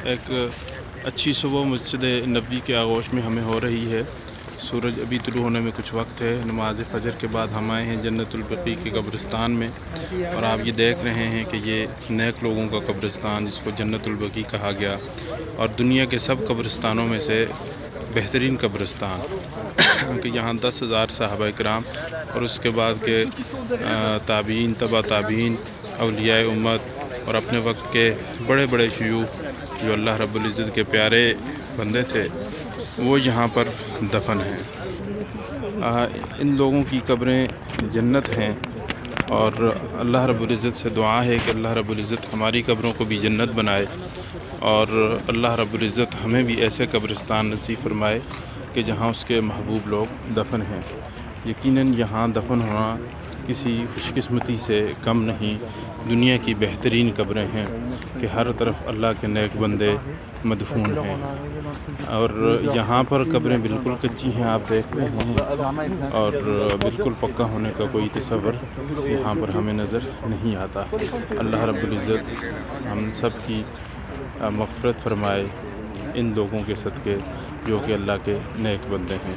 ایک اچھی صبح مسجد نبوی کے آغوش میں ہمیں ہو رہی ہے۔ سورج ابھی طلوع ہونے میں کچھ وقت ہے۔ نماز فجر کے بعد ہم آئے ہیں جنت البقیع کے قبرستان میں، اور آپ یہ دیکھ رہے ہیں کہ یہ نیک لوگوں کا قبرستان جس کو جنت البقیع کہا گیا، اور دنیا کے سب قبرستانوں میں سے بہترین قبرستان کہ یہاں 10,000 صحابہ کرام اور اس کے بعد کے تابعین، تبع تابعین، اولیاء امت اور اپنے وقت کے بڑے بڑے شیوخ جو اللہ رب العزت کے پیارے بندے تھے، وہ یہاں پر دفن ہیں۔ ان لوگوں کی قبریں جنت ہیں، اور اللہ رب العزت سے دعا ہے کہ اللہ رب العزت ہماری قبروں کو بھی جنت بنائے، اور اللہ رب العزت ہمیں بھی ایسے قبرستان نصیب فرمائے کہ جہاں اس کے محبوب لوگ دفن ہیں۔ یقیناً یہاں دفن ہونا کسی خوش قسمتی سے کم نہیں، دنیا کی بہترین قبریں ہیں کہ ہر طرف اللہ کے نیک بندے مدفون ہیں، اور یہاں پر قبریں بالکل کچی ہیں، آپ دیکھ رہے ہیں، اور بالکل پکا ہونے کا کوئی تصور یہاں پر ہمیں نظر نہیں آتا۔ اللہ رب العزت ہم سب کی مغفرت فرمائے ان لوگوں کے صدقے جو کہ اللہ کے نیک بندے ہیں۔